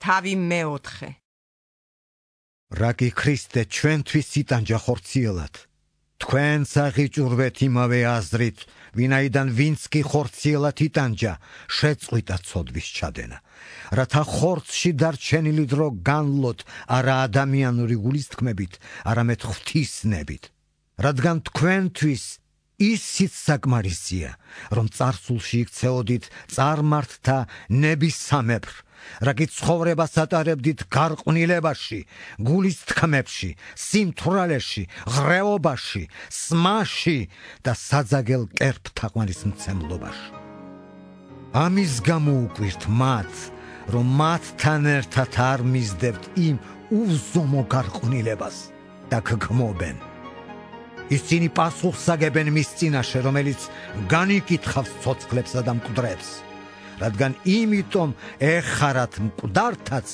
თავი მეოთხე. რაკი ქრისტე ჩვენთვის იტანჯა ხორციელად. თქვენც აღიჭურვეთ იმავე აზრით, ვინაიდან ვინც კი ხორციელად იტანჯა, შეწყვიტა ცოდვის ჩადენა. რათა ხორცში დარჩენილი დრო განლოთ არა ადამიანური გულისთქმებით, არამედ ღვთისნებით. რადგან თქვენთვის ისიც საკმარისია, რომ წარსულში იქცეოდით წარმართთა ნებისამებრ, რაკი ცხოვრებას ატარებდით გარყვნილებაში, გულისთქმებში, სიმთვრალეში, ღრეობაში, სმაში და საძაგელ კერპთაყვანისმცემლობაში. ამის გამო უკვირთ მათ, რომ მათთან ერთად არ მისდევთ იმ უზომო გარყვნილებას და გგმობენ. ისინი პასუხს აგებენ მის წინაშე, რომელიც განიკითხავს ცოცხლებსა და მკვდრებს, რადგან იმიტომ ეხარათ მკვდართაც,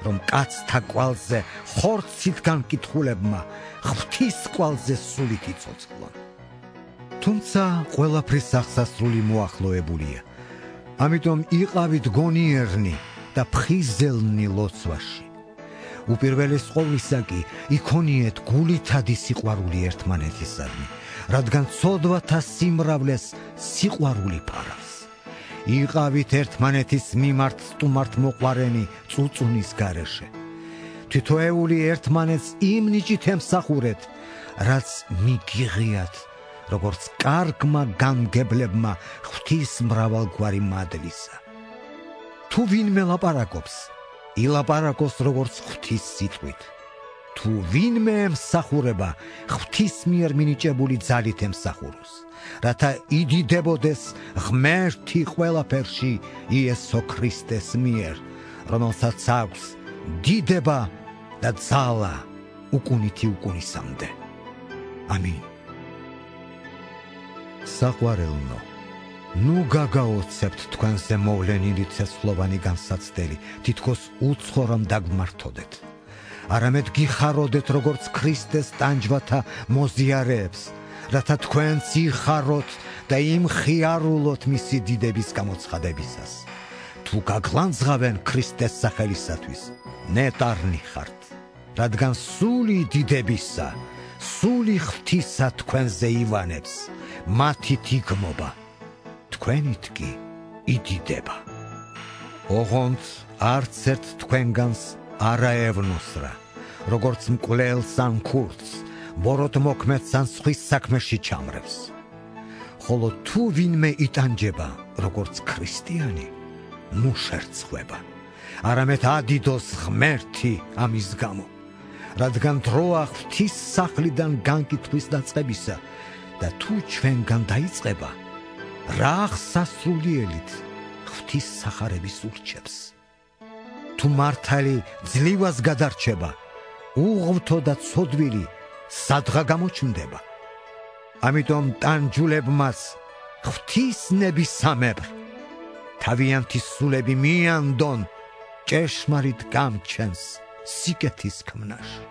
რომ კაცთა კვალზე ხორცით განკითხულებმა ღვთის კვალზე სულით იცოცხლონ. თუმცა ყველაფრის აღსასრული მოახლოებულია. ამიტომ იყავით გონიერნი და ფხიზელნი ლოცვაში. უპირველეს ყოვლისა კი იქონიეთ გულითადი სიყვარული ერთმანეთისადმი, რადგან ცოდვათა სიმრავლეს სიყვარული ფარავს. იყავით ერთმანეთის მიმართ სტუმართ მოყვარენი წუწუნის გარეშე. თითოეული ერთმანეთს იმ ნიჭით ემსახურეთ, რაც მიგიღიათ, როგორც კარგმა გამგებლებმა ღვთის მრავალგვარი მადლისა. თუ ვინმე ლაპარაკობს, ილაპარაკოს როგორც ღვთის სიტყვით. თუ ვინმე ემსახურება, ღვთის მიერ მინიჭებული ძალით ემსახუროს, რათა იდიდებოდეს ღმერთი ყველაფერში იესო ქრისტეს მიერ, რომელსაც აქვს დიდება და ძალა უკუნითი უკუნისამდე. ამინ. საყვარელნო, ნუ გაგაოცებთ თქვენზე მოვლენილი ცეცხლოვანი განსაცდელი, თითქოს უცხორამ დაგმართოდეთ. არამედ გიხაროდეთ როგორც ქრისტეს ტანჯვათა მოზიარეებს, რათა თქვენც იხაროთ და იმხიარულოთ მისი დიდების გამოცხადებისას. თუ გაგლანძღავენ ქრისტეს სახელისათვის, ნეტარნი ხართ, რადგან სული დიდებისა, სული ღვთისა თქვენზე ივანებს, მათით იგმობა, თქვენით კი იდიდება. ოღონდ არც ერთ თქვენგანს არა ევნოსრა, როგორც მკვლელს ან ქურდს, ბოროტ მოქმედს ან სხვის საქმეში ჩამრევს. ხოლო თუ ვინმე იტანჯება, როგორც ქრისტიანი, ნუ შერცხვება, არამედ ადიდოს ღმერთი ამის გამო, რადგან დროა ღვთის სახლიდან განკითხვის დაწყებისა და თუ ჩვენგან დაიწყება, რა აღსასრულიელით ღვთის სახარების ურჩევს. თუ მართალი ძლივას გადარჩება, უღმრთო და ცოდვილი სადღა გამოჩნდება. ამიტომ ტანჯულებმაც ღვთის ნებისამებრ თავიანთი სულები მიანდონ ჭეშმარიტ გამჩენს სიკეთის ქმნაში.